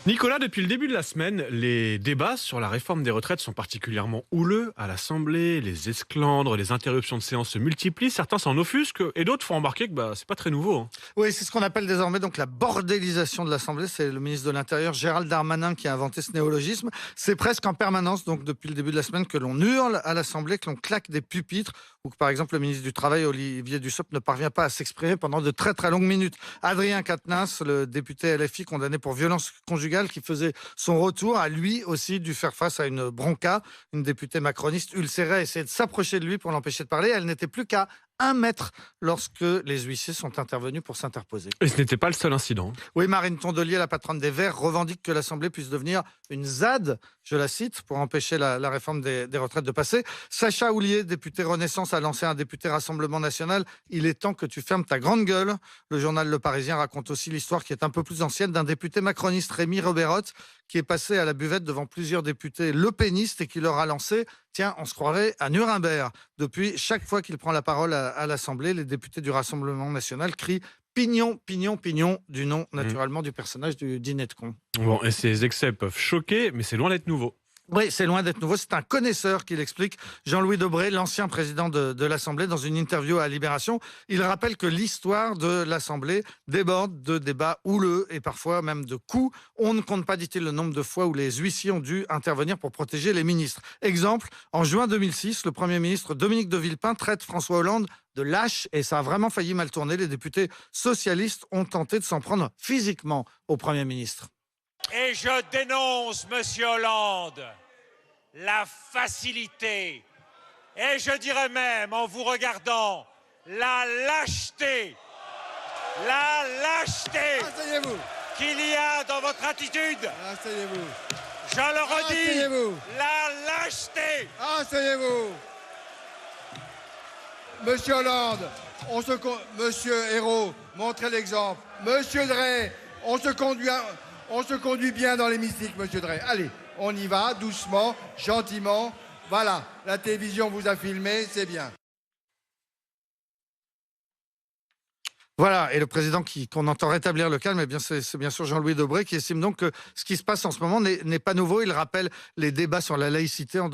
Nicolas, depuis le début de la semaine, les débats sur la réforme des retraites sont particulièrement houleux à l'Assemblée. Les esclandres, les interruptions de séance se multiplient. Certains s'en offusquent et d'autres font remarquer que c'est pas très nouveau. Oui, c'est ce qu'on appelle désormais donc la bordélisation de l'Assemblée. C'est le ministre de l'Intérieur, Gérald Darmanin, qui a inventé ce néologisme. C'est presque en permanence, donc depuis le début de la semaine, que l'on hurle à l'Assemblée, que l'on claque des pupitres, ou que par exemple le ministre du Travail, Olivier Dussopt, ne parvient pas à s'exprimer pendant de très très longues minutes. Adrien Quatennens, le député LFI condamné pour violence conjugale, qui faisait son retour, a lui aussi dû faire face à une bronca. Une députée macroniste ulcérée a essayé de s'approcher de lui pour l'empêcher de parler. Elle n'était plus qu'à 1 mètre lorsque les huissiers sont intervenus pour s'interposer. Et ce n'était pas le seul incident. Oui, Marine Tondelier, la patronne des Verts, revendique que l'Assemblée puisse devenir une ZAD, je la cite, pour empêcher la réforme des retraites de passer. Sacha Houlier, député Renaissance, a lancé un député Rassemblement National. Il est temps que tu fermes ta grande gueule. Le journal Le Parisien raconte aussi l'histoire qui est un peu plus ancienne d'un député macroniste, Rémi Roberotte, qui est passé à la buvette devant plusieurs députés lepénistes et qui leur a lancé « Tiens, on se croirait à Nuremberg ». Depuis, chaque fois qu'il prend la parole à l'Assemblée, les députés du Rassemblement National crient « Pignon, pignon, pignon » du nom, naturellement, du personnage du dîner de con. Bon, et ces excès peuvent choquer, mais c'est loin d'être nouveau. Oui, c'est loin d'être nouveau. C'est un connaisseur qui l'explique. Jean-Louis Debré, l'ancien président de l'Assemblée, dans une interview à Libération, il rappelle que l'histoire de l'Assemblée déborde de débats houleux et parfois même de coups. On ne compte pas, dit-il, le nombre de fois où les huissiers ont dû intervenir pour protéger les ministres. Exemple, en juin 2006, le Premier ministre Dominique de Villepin traite François Hollande de lâche et ça a vraiment failli mal tourner. Les députés socialistes ont tenté de s'en prendre physiquement au Premier ministre. Et je dénonce, monsieur Hollande, la facilité, et je dirais même, en vous regardant, la lâcheté qu'il y a dans votre attitude. Asseyez-vous. Je le redis, Asseyez-vous. la lâcheté. Asseyez-vous. Monsieur Hollande, Monsieur Hérault, montrez l'exemple. Monsieur Drey, on se conduit bien dans l'hémicycle, monsieur Drey. Allez, on y va, doucement, gentiment. Voilà, la télévision vous a filmé, c'est bien. Voilà, et le président qu'on entend rétablir le calme, c'est bien sûr Jean-Louis Debré, qui estime donc que ce qui se passe en ce moment n'est pas nouveau. Il rappelle les débats sur la laïcité en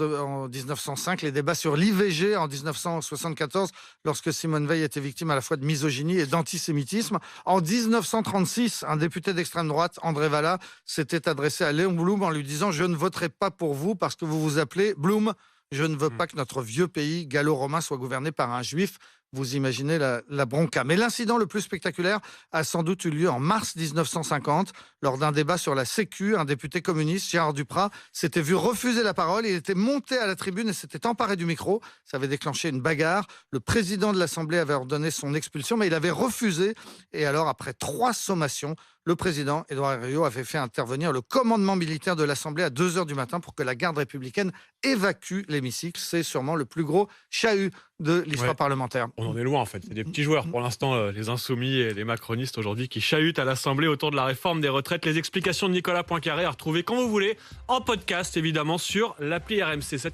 1905, les débats sur l'IVG en 1974, lorsque Simone Veil était victime à la fois de misogynie et d'antisémitisme. En 1936, un député d'extrême droite, André Valla, s'était adressé à Léon Blum en lui disant « Je ne voterai pas pour vous parce que vous vous appelez Blum. Je ne veux pas que notre vieux pays gallo-romain soit gouverné par un juif. » Vous imaginez la bronca. Mais l'incident le plus spectaculaire a sans doute eu lieu en mars 1950, lors d'un débat sur la Sécu. Un député communiste, Gérard Duprat, s'était vu refuser la parole. Il était monté à la tribune et s'était emparé du micro. Ça avait déclenché une bagarre. Le président de l'Assemblée avait ordonné son expulsion, mais il avait refusé. Et alors, après 3 sommations, le président, Édouard Herriot, avait fait intervenir le commandement militaire de l'Assemblée à 2h du matin pour que la garde républicaine évacue l'hémicycle. C'est sûrement le plus gros chahut de l'histoire parlementaire. On en est loin en fait, c'est des petits joueurs pour l'instant, les insoumis et les macronistes aujourd'hui qui chahutent à l'Assemblée autour de la réforme des retraites. Les explications de Nicolas Poincaré à retrouver quand vous voulez en podcast évidemment sur l'appli RMC.